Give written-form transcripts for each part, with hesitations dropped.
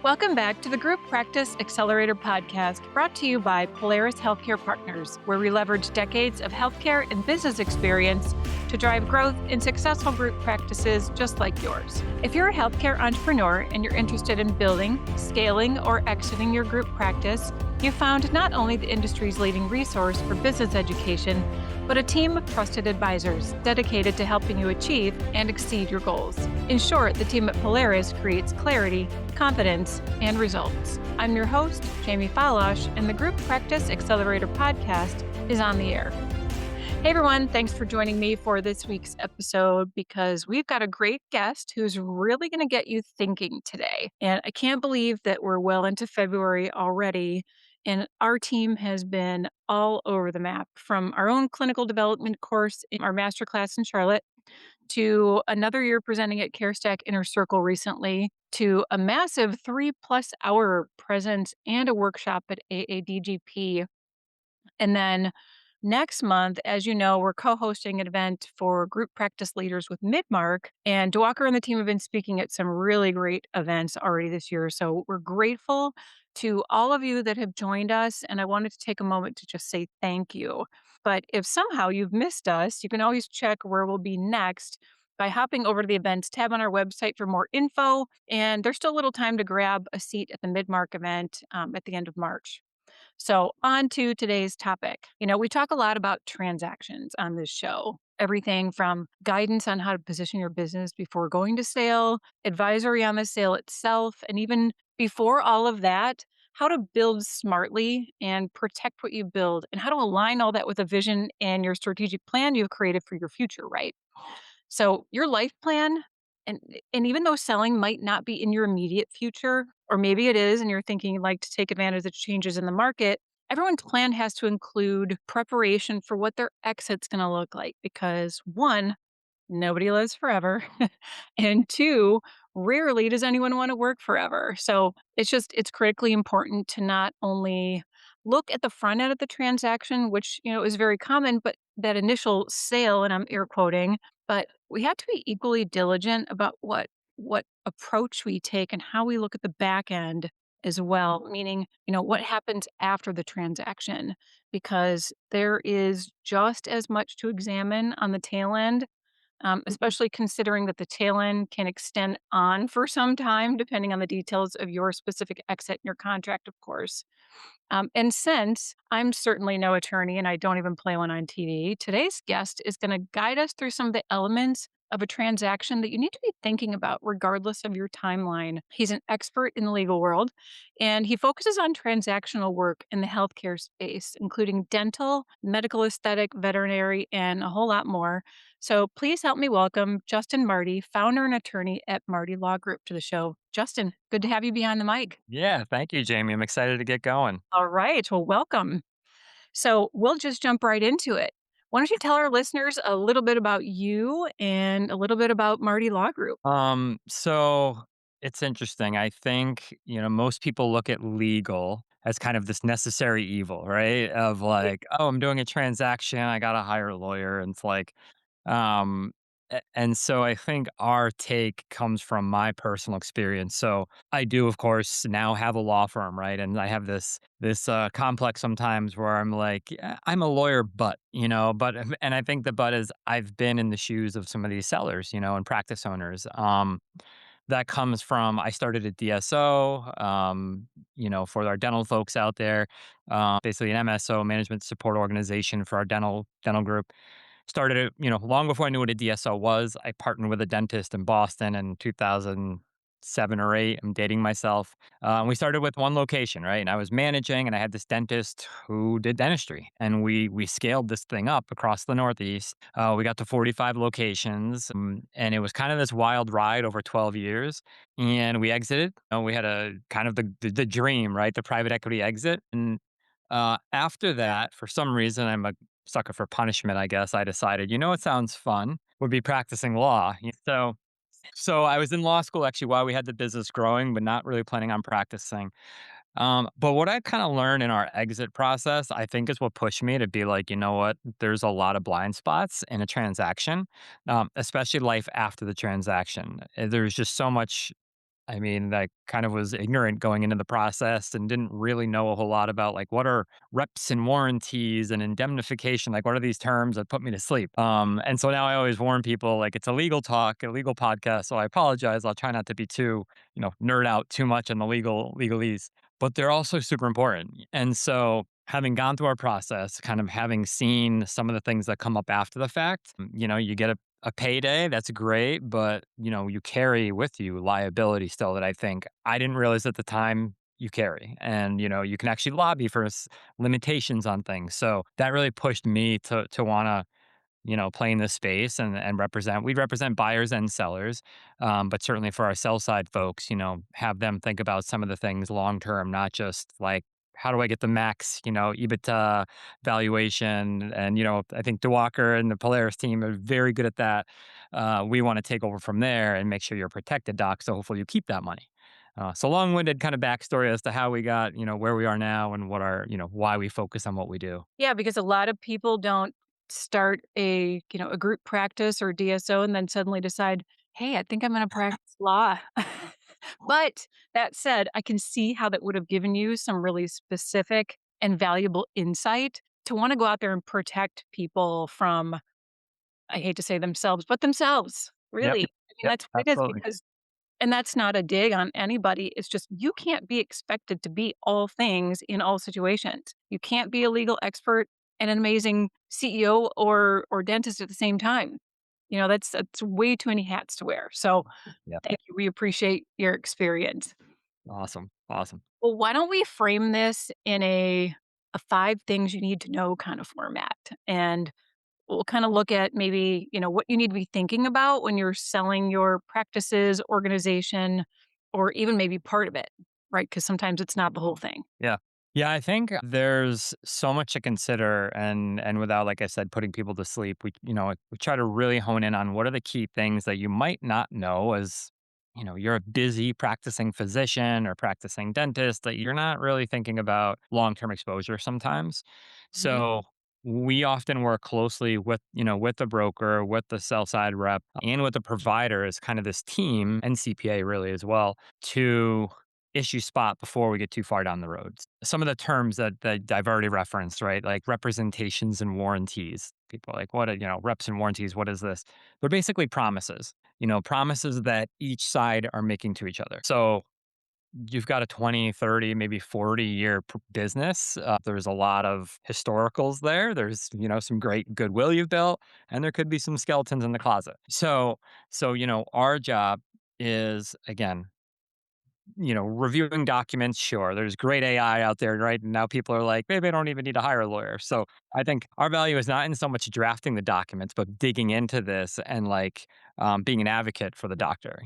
Welcome back to the Group Practice Accelerator podcast, brought to you by Polaris Healthcare Partners, where we leverage decades of healthcare and business experience to drive growth in successful group practices just like yours. If you're a healthcare entrepreneur and you're interested in building, scaling, or exiting your group practice, you found not only the industry's leading resource for business education, but a team of trusted advisors dedicated to helping you achieve and exceed your goals. In short, the team at Polaris creates clarity, confidence, and results. I'm your host, Jamie Falasz, and the Group Practice Accelerator podcast is on the air. Hey everyone, thanks for joining me for this week's episode because we've got a great guest who's really going to get you thinking today. And I can't believe that we're well into February already. And our team has been all over the map, from our own clinical development course in our masterclass in Charlotte to another year presenting at CareStack Inner Circle recently, to a massive 3+ hour presence and a workshop at AADGP. And then next month, as you know, we're co-hosting an event for group practice leaders with Midmark, and Dwalker and the team have been speaking at some really great events already this year. So we're grateful to all of you that have joined us, and I wanted to take a moment to just say thank you. But if somehow you've missed us, you can always check where we'll be next by hopping over to the events tab on our website for more info. And there's still a little time to grab a seat at the Midmark event at the end of March. So, on to today's topic. We talk a lot about transactions on this show. Everything from guidance on how to position your business before going to sale, advisory on the sale itself, and even before all of that, how to build smartly and protect what you build, and how to align all that with a vision and your strategic plan you've created for your future, right? So, your life plan, and even though selling might not be in your immediate future, or maybe it is and you're thinking like to take advantage of changes in the market, everyone's plan has to include preparation for what their exit's going to look like, because one, nobody lives forever, and two, rarely does anyone want to work forever. So it's critically important to not only look at the front end of the transaction, which is very common, but that initial sale, and I'm air quoting, but we have to be equally diligent about what approach we take and how we look at the back end as well, meaning, what happens after the transaction, because there is just as much to examine on the tail end, especially considering that the tail end can extend on for some time, depending on the details of your specific exit and your contract, of course. And since I'm certainly no attorney and I don't even play one on TV, today's guest is going to guide us through some of the elements of a transaction that you need to be thinking about regardless of your timeline. He's an expert in the legal world, and he focuses on transactional work in the healthcare space, including dental, medical aesthetic, veterinary, and a whole lot more. So please help me welcome Justin Marti, founder and attorney at Marti Law Group, to the show. Justin, good to have you behind the mic. Yeah, thank you, Jamie. I'm excited to get going. All right. Well, welcome. So we'll just jump right into it. Why don't you tell our listeners a little bit about you and a little bit about Marti Law Group? So it's interesting. I think, most people look at legal as kind of this necessary evil, right? Of like, oh, I'm doing a transaction, I gotta hire a lawyer. And it's like, um, and so I think our take comes from my personal experience. So I do, of course, now have a law firm, right? And I have this complex sometimes where I'm like, "Yeah, I'm a lawyer, but and I think the but is I've been in the shoes of some of these sellers, and practice owners. That comes from I started at DSO, for our dental folks out there, basically an MSO, management support organization for our dental group. Started it, long before I knew what a DSO was. I partnered with a dentist in Boston in 2007 or 8. I'm dating myself. We started with one location, right? And I was managing, and I had this dentist who did dentistry, and we scaled this thing up across the Northeast. We got to 45 locations, and it was kind of this wild ride over 12 years. And we exited. We had a kind of the dream, right? The private equity exit, and after that, for some reason, I'm a sucker for punishment, I guess. I decided, what sounds fun would be practicing law. So I was in law school actually while we had the business growing, but not really planning on practicing. But what I kind of learned in our exit process, I think, is what pushed me to be like, you know what, there's a lot of blind spots in a transaction, especially life after the transaction. There's just so much I mean, I kind of was ignorant going into the process and didn't really know a whole lot about like what are reps and warranties and indemnification, like what are these terms that put me to sleep. And so now I always warn people like it's a legal talk, a legal podcast. So I apologize. I'll try not to be too, nerd out too much on the legalese, but they're also super important. And so having gone through our process, kind of having seen some of the things that come up after the fact, you get a payday, that's great, but, you carry with you liability still that I think I didn't realize at the time you carry. And, you can actually lobby for limitations on things. So that really pushed me to want to play in this space and represent. We represent buyers and sellers, but certainly for our sell side folks, have them think about some of the things long term, not just like how do I get the max, EBITDA valuation. And I think DeWalker and the Polaris team are very good at that. We want to take over from there and make sure you're protected, doc. So hopefully you keep that money. So long-winded kind of backstory as to how we got, where we are now and what our, why we focus on what we do. Yeah, because a lot of people don't start a group practice or DSO and then suddenly decide, "Hey, I think I'm gonna practice law." But that said, I can see how that would have given you some really specific and valuable insight to wanna go out there and protect people from, I hate to say themselves, but themselves, Yep. really. I mean, Yep. that's what it is Absolutely. because and that's not a dig on anybody, it's just you can't be expected to be all things in all situations. You can't be a legal expert and an amazing CEO or dentist at the same time. That's way too many hats to wear. So, Yeah. thank you, we appreciate your experience. Awesome. Awesome. Well, why don't we frame this in a 5 things you need to know kind of format? And we'll kind of look at maybe, what you need to be thinking about when you're selling your practices, organization, or even maybe part of it, right? Because sometimes it's not the whole thing. Yeah. Yeah, I think there's so much to consider and without, like I said, putting people to sleep, we try to really hone in on what are the key things that you might not know as, you're a busy practicing physician or practicing dentist that you're not really thinking about long-term exposure sometimes. Mhm. So we often work closely with the broker, with the sell side rep, and with the provider as kind of this team and CPA really as well to issue spot before we get too far down the road. Some of the terms that I've already referenced, right? Like representations and warranties. People are like, what are, reps and warranties? What is this? They're basically promises, promises that each side are making to each other. So you've got a 20, 30, maybe 40-year business. There's a lot of historicals there. There's, some great goodwill you've built, and there could be some skeletons in the closet. So, our job is, again, reviewing documents, sure. There's great AI out there, right? And now people are like, maybe I don't even need to hire a lawyer. So I think our value is not in so much drafting the documents, but digging into this and like being an advocate for the doctor,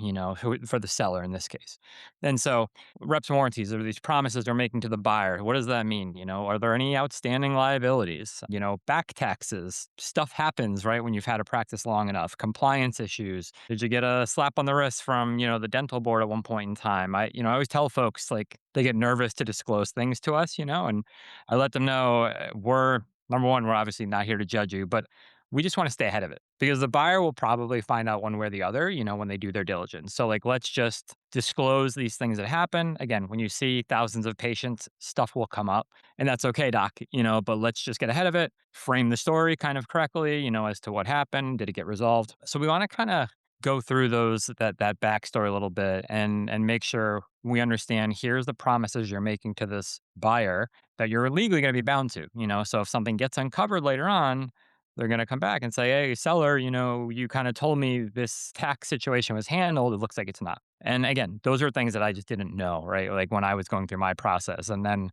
for the seller in this case. And so reps and warranties are these promises they're making to the buyer. What does that mean? Are there any outstanding liabilities? Back taxes, stuff happens, right? When you've had a practice long enough, compliance issues. Did you get a slap on the wrist from, the dental board at one point in time? I always tell folks like they get nervous to disclose things to us, and I let them know we're number one, we're obviously not here to judge you, but we just want to stay ahead of it because the buyer will probably find out one way or the other, when they do their diligence. So, like, let's just disclose these things that happen. Again, when you see thousands of patients, stuff will come up, and that's okay, doc, but let's just get ahead of it, frame the story kind of correctly, as to what happened. Did it get resolved? So, we want to kind of go through that backstory a little bit and make sure we understand here's the promises you're making to this buyer that you're legally going to be bound to, so if something gets uncovered later on, they're going to come back and say, hey, seller, you kind of told me this tax situation was handled. It looks like it's not. And again, those are things that I just didn't know, right? Like when I was going through my process. And then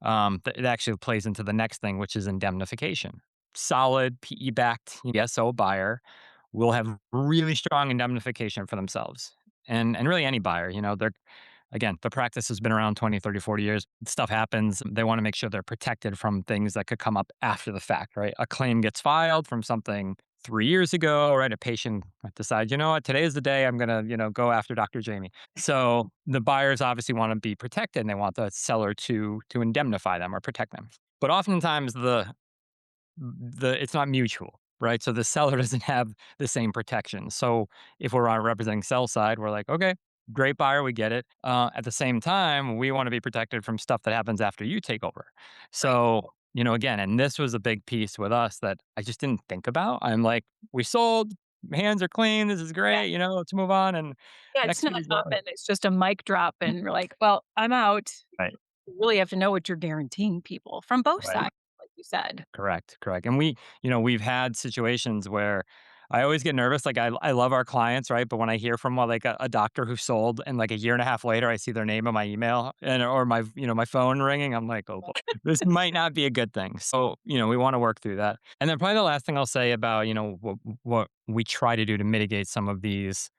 it actually plays into the next thing, which is indemnification. Solid PE backed ESO buyer will have really strong indemnification for themselves. And really any buyer, they're again, the practice has been around 20, 30, 40 years. Stuff happens. They want to make sure they're protected from things that could come up after the fact, right? A claim gets filed from something 3 years ago, right? A patient decides, you know what, today is the day I'm going to, go after Dr. Jamie. So the buyers obviously want to be protected and they want the seller to indemnify them or protect them. But oftentimes the it's not mutual, right? So the seller doesn't have the same protection. So if we're representing sell side, we're like, okay, great buyer, we get it. At the same time, we want to be protected from stuff that happens after you take over. Right. So, again, and this was a big piece with us that I just didn't think about. I'm like, we sold, hands are clean, this is Yeah. great, let's move on. And Yeah, it's next not thing you know, often. It's just a mic drop and you're like, "Well, I'm out." right, You really have to know what you're guaranteeing people from both right. sides, like you said. Correct, correct. And we've had situations where I always get nervous. Like I love our clients, right? But when I hear from like a doctor who sold, and like a year and a half later, I see their name on my email and or my my phone ringing, I'm like, oh, boy, this might not be a good thing. So we want to work through that. And then probably the last thing I'll say about what we try to do to mitigate some of this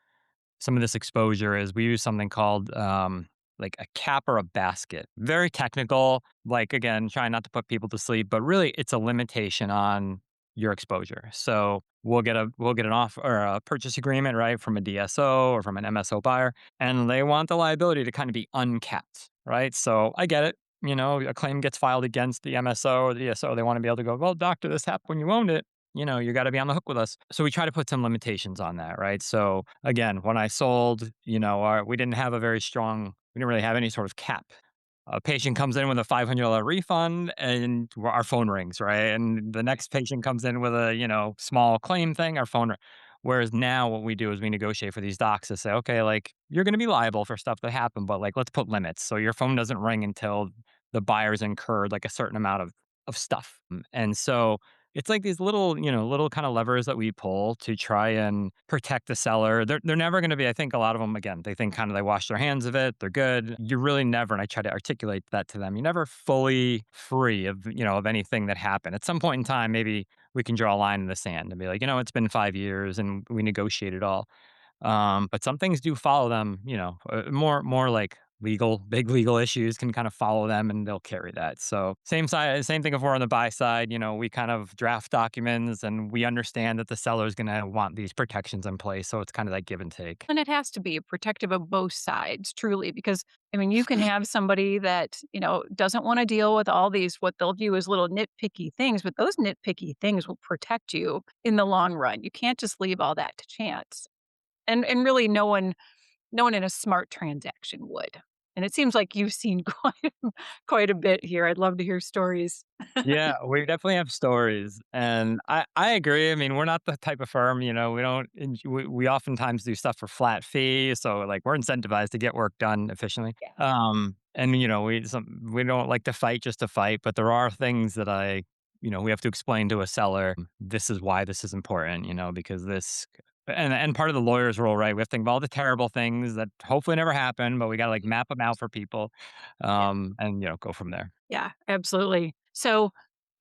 exposure is we use something called like a cap or a basket. Very technical. Like again, trying not to put people to sleep, but really it's a limitation on your exposure. So we'll get an off or a purchase agreement, right, from a DSO or from an MSO buyer, and they want the liability to kind of be uncapped, right? So I get it. A claim gets filed against the MSO or the DSO. They want to be able to go, well, doctor, this happened when you owned it. You got to be on the hook with us. So we try to put some limitations on that, right? So again, when I sold, we didn't have a very strong, we didn't really have any sort of cap. A patient comes in with a $500 refund and our phone rings, right? And the next patient comes in with a, small claim thing, our phone. Whereas now what we do is we negotiate for these docs to say, okay, like you're going to be liable for stuff that happened, but like let's put limits. So your phone doesn't ring until the buyer's incurred like a certain amount of stuff. And so it's like these little kind of levers that we pull to try and protect the seller. They're never going to be, I think a lot of them, again, they think kind of they wash their hands of it. They're good. You're really never, and I try to articulate that to them. You're never fully free of anything that happened. At some point in time, maybe we can draw a line in the sand and be like, it's been 5 years and we negotiated all. But some things do follow them, more like big legal issues can kind of follow them and they'll carry that. So same thing if we're on the buy side, we kind of draft documents and we understand that the seller is going to want these protections in place. So it's kind of that give and take. And it has to be protective of both sides, truly, because I mean, you can have somebody that, doesn't want to deal with all these, what they'll view as little nitpicky things, but those nitpicky things will protect you in the long run. You can't just leave all that to chance. And really no one in a smart transaction would. And it seems like you've seen quite a bit here. I'd love to hear stories. Yeah, we definitely have stories, and I agree. I mean, we're not the type of firm, we don't. We oftentimes do stuff for flat fee, so like we're incentivized to get work done efficiently. Yeah. And we don't like to fight just to fight, but there are things that we have to explain to a seller. This is why this is important, because this. And part of the lawyer's role, right? We have to think of all the terrible things that hopefully never happen, but we got to like map them out for people, Yeah. and go from there. Yeah, absolutely. So,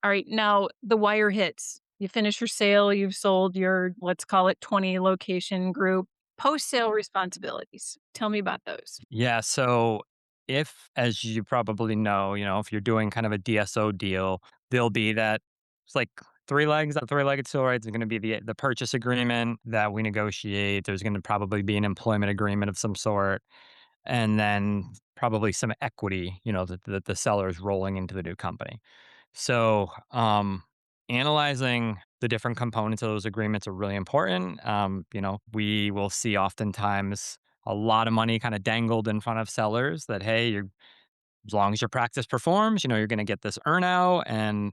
all right, now the wire hits. You finish your sale, you've sold your, let's call it 20 location group. Post sale responsibilities. Tell me about those. Yeah. So if, as you probably know, if you're doing kind of a DSO deal, there'll be that it's like three legs, that three-legged stool, right? There's going to be the purchase agreement that we negotiate. There's going to probably be an employment agreement of some sort, and then probably some equity, that the seller is rolling into the new company. So, analyzing the different components of those agreements are really important. We will see oftentimes a lot of money kind of dangled in front of sellers that, hey, as long as your practice performs, you're going to get this earnout and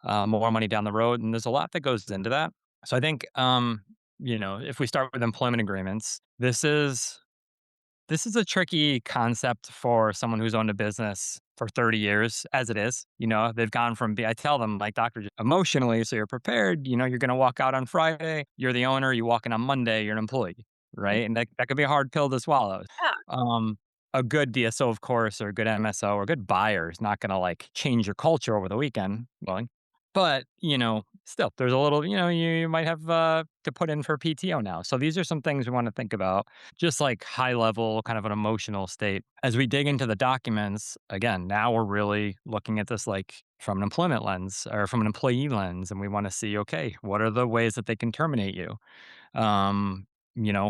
more money down the road. And there's a lot that goes into that. So I think, if we start with employment agreements, this is a tricky concept for someone who's owned a business for 30 years, as it is. They've gone from, I tell them, like, doctor, emotionally, so you're prepared. You're going to walk out on Friday, you're the owner, you walk in on Monday, you're an employee, Mm. right? And that could be a hard pill to swallow. Yeah. Um, a good DSO, of course, or a good MSO or a good buyer is not going to like change your culture over the weekend. Well, but, still, there's a little, you might have to put in for PTO now. So these are some things we want to think about, just like high level, kind of an emotional state. As we dig into the documents, again, now we're really looking at this like from an employment lens or from an employee lens. And we want to see, okay, what are the ways that they can terminate you? Um,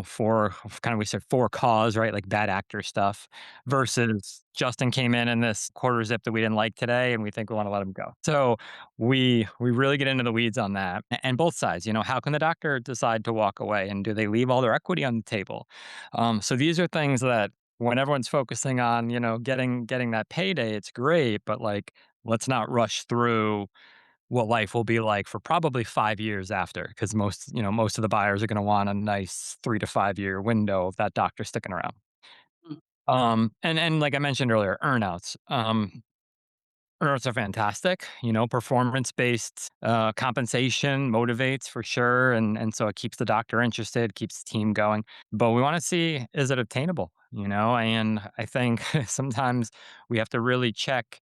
for kind of, we said for cause, right? Like bad actor stuff versus Justin came in this quarter zip that we didn't like today and we think we want to let him go. So we really get into the weeds on that. And both sides, how can the doctor decide to walk away and do they leave all their equity on the table? So these are things that when everyone's focusing on, getting that payday, it's great, but like let's not rush through what life will be like for probably 5 years after, because most of the buyers are gonna want a nice 3 to 5-year window of that doctor sticking around. Mm. And like I mentioned earlier, earnouts. Earnouts are fantastic, performance-based, compensation motivates for sure, and so it keeps the doctor interested, keeps the team going, but we wanna see, is it obtainable, and I think sometimes we have to really check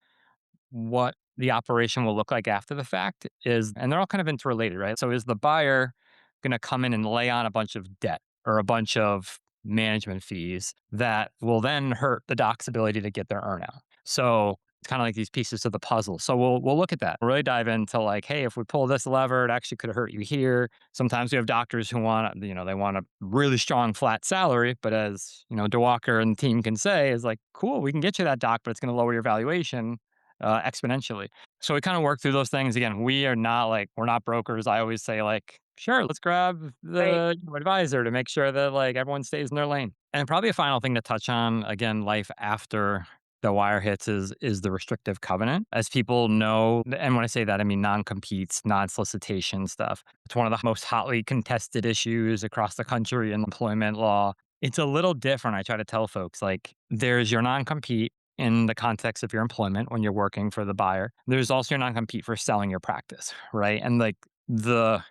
what the operation will look like after the fact and they're all kind of interrelated, right? So is the buyer going to come in and lay on a bunch of debt or a bunch of management fees that will then hurt the doc's ability to get their earnout? So it's kind of like these pieces to the puzzle. So we'll look at that. Really dive into like, hey, if we pull this lever, it actually could hurt you here. Sometimes we have doctors who want, they want a really strong flat salary, but as DeWalker and the team can say, is like, cool, we can get you that doc, but it's going to lower your valuation exponentially. So we kind of work through those things. Again, we're not brokers. I always say like, sure, let's grab Right. the advisor to make sure that like everyone stays in their lane. And probably a final thing to touch on, again, life after the wire hits is the restrictive covenant. As people know, and when I say that, I mean non-competes, non-solicitation stuff. It's one of the most hotly contested issues across the country in employment law. It's a little different. I try to tell folks like there's your non-compete in the context of your employment when you're working for the buyer. There's also your non-compete for selling your practice, right? And like the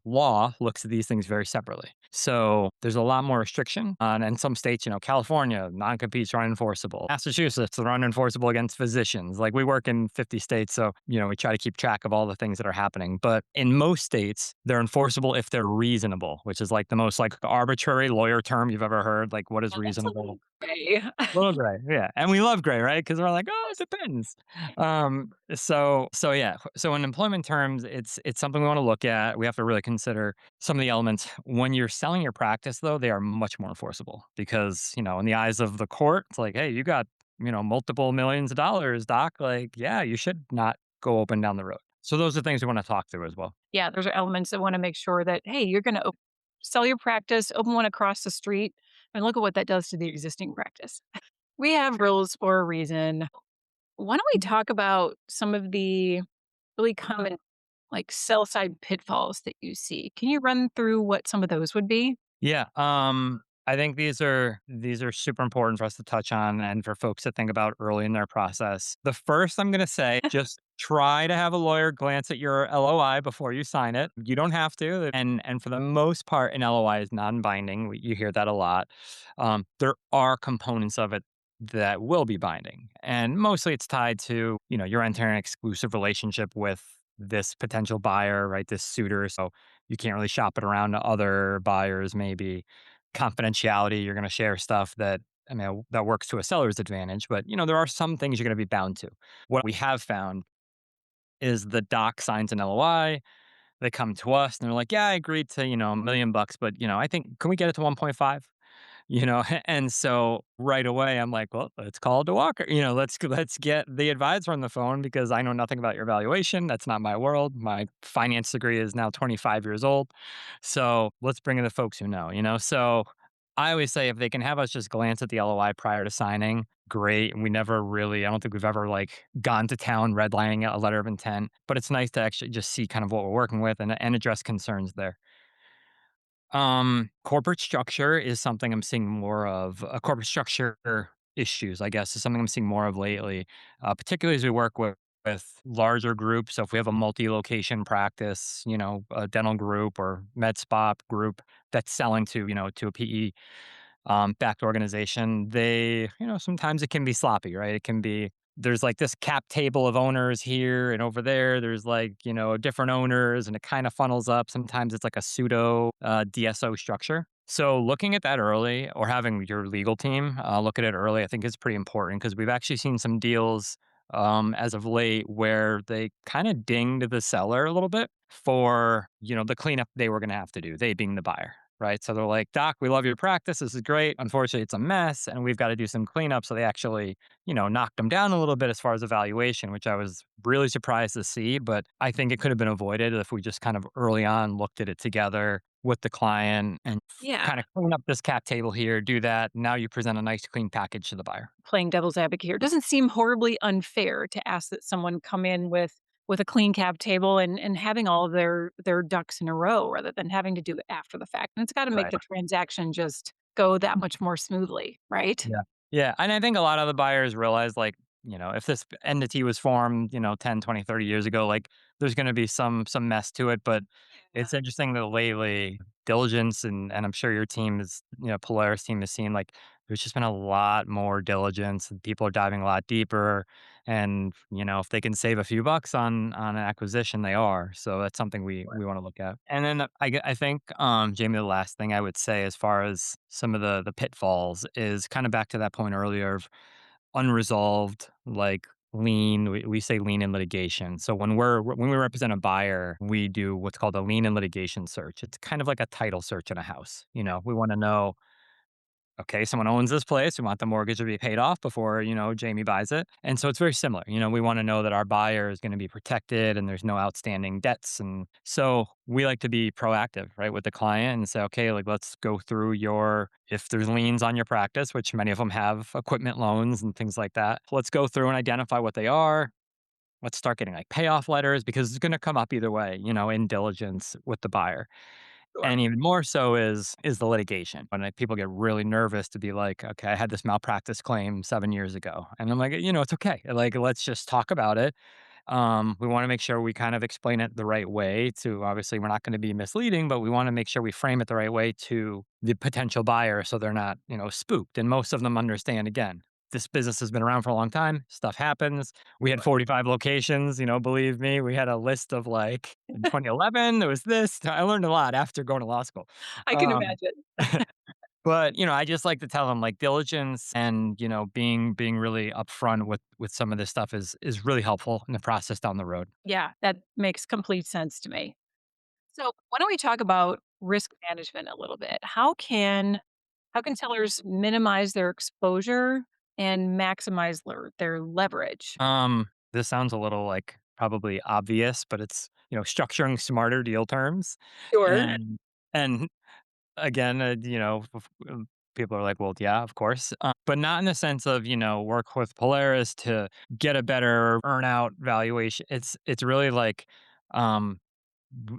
law looks at these things very separately. So there's a lot more restriction on in some states, California, non-competes are unenforceable. Massachusetts, they're unenforceable against physicians. Like we work in 50 states, so we try to keep track of all the things that are happening. But in most states, they're enforceable if they're reasonable, which is like the most like arbitrary lawyer term you've ever heard. Like what is Yeah, that's a reasonable? little gray. Little gray, yeah, and we love gray, right? Because 'Cause we're like, "Oh, it depends." So yeah, so in employment terms, it's something we wanna look at. We have to really consider some of the elements. When you're selling your practice, though, they are much more enforceable because, in the eyes of the court, it's like, "Hey, you got, multiple millions of dollars, doc, like, yeah, you should not go open down the road." So those are things we wanna talk through as well. Yeah, those are elements that wanna make sure that, hey, you're gonna sell your practice, open one across the street, and look at what that does to the existing practice. We have rules for a reason. Why don't we talk about some of the really common, like, sell side pitfalls that you see? Can you run through what some of those would be? Yeah, I think these are super important for us to touch on and for folks to think about early in their process. The first I'm gonna say, just try to have a lawyer glance at your LOI before you sign it. You don't have to, and for the most part, an LOI is non-binding. You hear that a lot. There are components of it that will be binding, and mostly it's tied to you're entering an exclusive relationship with this potential buyer, right? This suitor. So you can't really shop it around to other buyers, maybe. Confidentiality, you're gonna share stuff that I mean, that works to a seller's advantage, but, there are some things you're gonna be bound to. What we have found is the doc signs an LOI, they come to us, and they're like, "Yeah, I agreed to, $1,000,000, but, I think can we get it to 1.5?" And so right away I'm like, well, let's call DeWalker. Let's get the advisor on the phone because I know nothing about your valuation. That's not my world. My finance degree is now 25 years old. So let's bring in the folks who know, So I always say if they can have us just glance at the LOI prior to signing, great. And we never really, I don't think we've ever like gone to town redlining a letter of intent, but it's nice to actually just see kind of what we're working with and address concerns there. Corporate structure is something I'm seeing more of. Corporate structure issues, I guess, is something I'm seeing more of lately, particularly as we work with larger groups. So if we have a multi-location practice, a dental group or med spa group that's selling to, to a PE backed organization, sometimes it can be sloppy, right? It can be there's like this cap table of owners here and over there. There's like, different owners and it kind of funnels up. Sometimes it's like a pseudo DSO structure. So looking at that early or having your legal team look at it early, I think is pretty important because we've actually seen some deals as of late where they kind of dinged the seller a little bit for, the cleanup they were going to have to do, they being the buyer. right? So they're like, "Doc, we love your practice. This is great. Unfortunately, it's a mess, and we've got to do some cleanup." So they actually, knocked them down a little bit as far as evaluation, which I was really surprised to see. But I think it could have been avoided if we just kind of early on looked at it together with the client and Yeah. kind of clean up this cap table here, do that. Now you present a nice clean package to the buyer. Playing devil's advocate here, it doesn't seem horribly unfair to ask that someone come in with a clean cap table and having all of their ducks in a row rather than having to do it after the fact. And it's got to make Right. the transaction just go that much more smoothly, right? Yeah. Yeah, and I think a lot of the buyers realize, like, if this entity was formed, 10, 20, 30 years ago, like, there's gonna be some mess to it, but Yeah. it's interesting that lately, diligence and I'm sure your team is, Polaris team has seen, like, there's just been a lot more diligence, and people are diving a lot deeper, and, if they can save a few bucks on an acquisition, they are, so that's something we wanna look at. And then I think, Jamie, the last thing I would say as far as some of the pitfalls is kinda back to that point earlier of unresolved, like, lien. We say lien in litigation. So when we represent a buyer, we do what's called a lien and litigation search. It's kind of like a title search in a house. We wanna know, okay, someone owns this place. We want the mortgage to be paid off before, Jamie buys it. And so it's very similar. We want to know that our buyer is going to be protected and there's no outstanding debts. And so we like to be proactive, right, with the client and say, okay, like, let's go through if there's liens on your practice, which many of them have equipment loans and things like that. Let's go through and identify what they are. Let's start getting like payoff letters because it's going to come up either way, in diligence with the buyer. Sure. And even more so is the litigation. When, like, people get really nervous to be like, "Okay, I had this malpractice claim 7 years ago." And I'm like, "It's okay. Like, let's just talk about it." We wanna make sure we kind of explain it the right way to obviously, we're not gonna be misleading, but we wanna make sure we frame it the right way to the potential buyer so they're not, spooked. And most of them understand, again, this business has been around for a long time, stuff happens. We had 45 locations, believe me. We had a list of, like, in 2011, there was this. I learned a lot after going to law school. I can Um, imagine. but, I just like to tell them, like, diligence and, being really upfront with some of this stuff is really helpful in the process down the road. Yeah, that makes complete sense to me. So, why don't we talk about risk management a little bit? How can sellers minimize their exposure and maximize their leverage? This sounds a little, like, probably obvious, but it's, structuring smarter deal terms. Sure. And again, people are like, "Well, yeah, of course," but not in the sense of, work with Polaris to get a better earnout valuation. It's really like, um,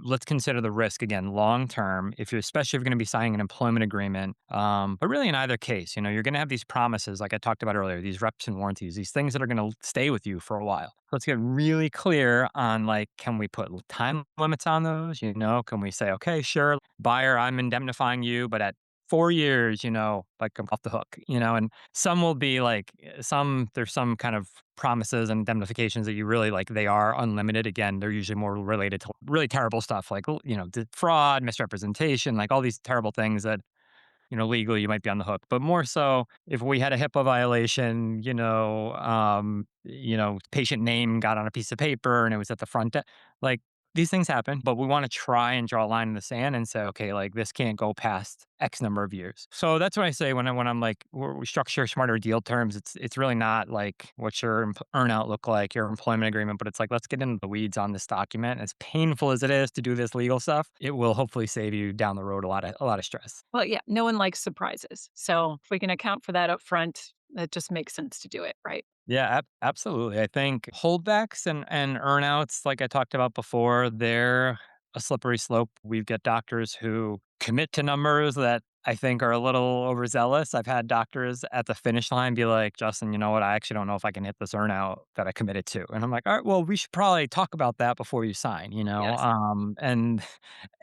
let's consider the risk again long term. Especially if you're going to be signing an employment agreement, but really in either case, you're going to have these promises, like I talked about earlier, these reps and warranties, these things that are going to stay with you for a while. Let's get really clear on, like, can we put time limits on those? Can we say, okay, sure, buyer, I'm indemnifying you, but at 4 years, like, I'm off the hook, and some will be like, there's some kind of promises and indemnifications that you really like, they are unlimited. Again, they're usually more related to really terrible stuff like, fraud, misrepresentation, like all these terrible things that, legally you might be on the hook. But more so if we had a HIPAA violation, patient name got on a piece of paper and it was at the like, these things happen, but we want to try and draw a line in the sand and say, okay, like, this can't go past X number of years. So that's what I say when I'm like, we structure smarter deal terms. It's really not like what's your earnout look like, your employment agreement, but it's like, let's get into the weeds on this document. As painful as it is to do this legal stuff, it will hopefully save you down the road a lot of stress. Well, yeah, no one likes surprises. So, if we can account for that up front, it just makes sense to do it, right? Yeah, absolutely. I think holdbacks and earnouts, like I talked about before, they're a slippery slope. We've got doctors who commit to numbers that I think are a little overzealous. I've had doctors at the finish line be like, Justin, you know what? I actually don't know if I can hit this earnout that I committed to. And I'm like, all right, well, we should probably talk about that before you sign, Yes.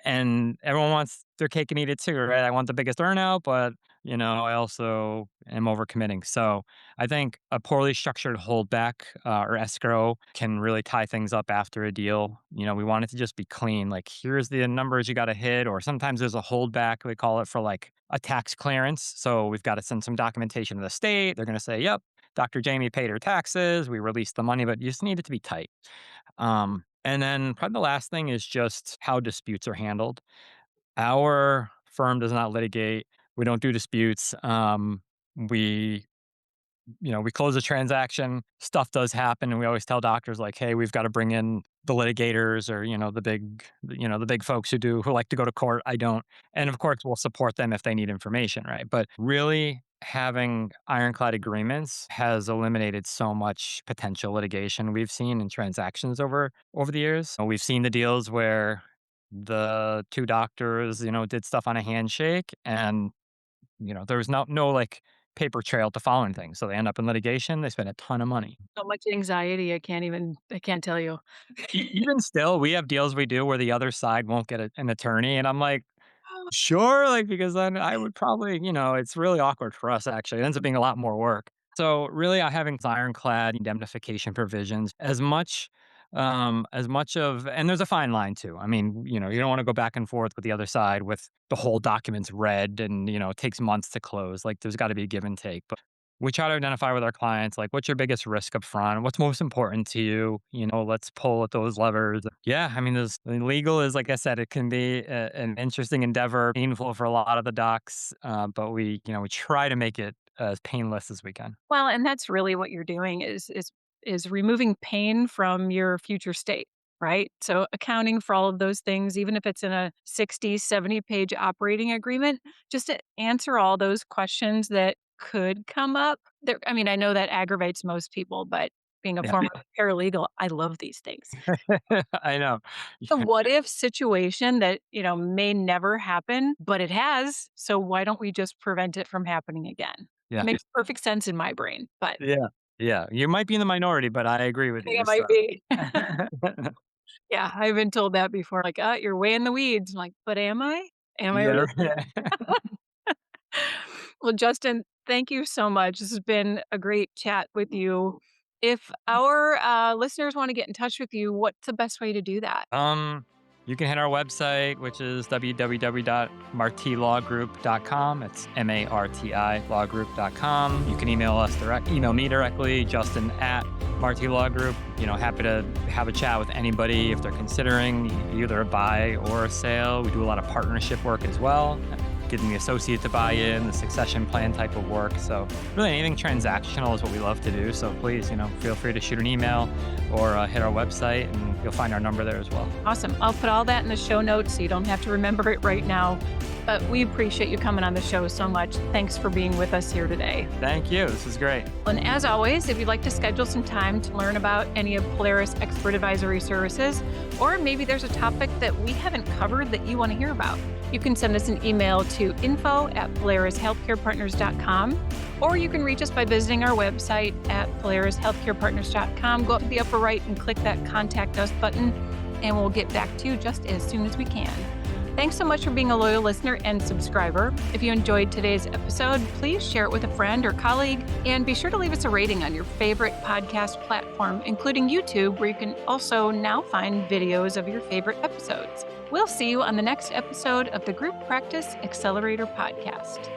and everyone wants their cake and eat it too, right? I want the biggest earnout, but, I also am overcommitting. So I think a poorly structured holdback, or escrow can really tie things up after a deal. We want it to just be clean. Like, here's the numbers you got to hit, or sometimes there's a holdback. We call it for, like, a tax clearance. So we've got to send some documentation to the state. They're going to say, yep, Dr. Jamie paid her taxes. We released the money, but you just need it to be tight. And then probably the last thing is just how disputes are handled. Our firm does not litigate. We don't do disputes. We we close a transaction, stuff does happen, and we always tell doctors like, "Hey, we've got to bring in the litigators or, the big folks who like to go to court. I don't." And of course, we'll support them if they need information, right? But really having ironclad agreements has eliminated so much potential litigation we've seen in transactions over the years. We've seen the deals where the two doctors, did stuff on a handshake and there was no like paper trail to follow anything. So they end up in litigation. They spend a ton of money. So much anxiety, I can't tell you. Even still, we have deals we do where the other side won't get an attorney. And I'm like, sure, like, because then I would probably, it's really awkward for us actually. It ends up being a lot more work. So really having ironclad indemnification provisions as much of and there's a fine line too. I mean, you don't want to go back and forth with the other side with the whole documents read and, it takes months to close. Like there's got to be a give and take. But we try to identify with our clients, like, what's your biggest risk up front? What's most important to you? Let's pull at those levers. Yeah, I mean, legal is, like I said, it can be an interesting endeavor, painful for a lot of the docs, but we try to make it as painless as we can. Well, and that's really what you're doing is removing pain from your future state, right? So accounting for all of those things, even if it's in a 60, 70-page operating agreement, just to answer all those questions that could come up. I mean, I know that aggravates most people, but being a Yeah, former paralegal, I love these things. I know. The what if situation that, may never happen, but it has. So why don't we just prevent it from happening again? Yeah, Makes perfect sense in my brain, but yeah, yeah. You might be in the minority, but I agree I with think you. it So. might be. Yeah, I've been told that before, like, you're way in the weeds." I'm like, "But am I? Am I Yeah, really?" Well, Justin, thank you so much. This has been a great chat with you. If our, listeners wanna get in touch with you, what's the best way to do that? You can hit our website, which is www.martilawgroup.com. It's MARTI lawgroup.com. You can email me directly, Justin at Marti Law Group. Happy to have a chat with anybody if they're considering either a buy or a sale. We do a lot of partnership work as well, getting the associate to buy in, the succession plan type of work. So really anything transactional is what we love to do. So please, feel free to shoot an email or hit our website and you'll find our number there as well. Awesome. I'll put all that in the show notes so you don't have to remember it right now. But we appreciate you coming on the show so much. Thanks for being with us here today. Thank you. This is great. And as always, if you'd like to schedule some time to learn about any of Polaris Expert Advisory Services, or maybe there's a topic that we haven't covered that you want to hear about, you can send us an email to info@polarishealthcarepartners.com, or you can reach us by visiting our website at polarishealthcarepartners.com. Go up to the upper right and click that Contact Us button, and we'll get back to you just as soon as we can. Thanks so much for being a loyal listener and subscriber. If you enjoyed today's episode, please share it with a friend or colleague, and be sure to leave us a rating on your favorite podcast platform, including YouTube, where you can also now find videos of your favorite episodes. We'll see you on the next episode of the Group Practice Accelerator Podcast.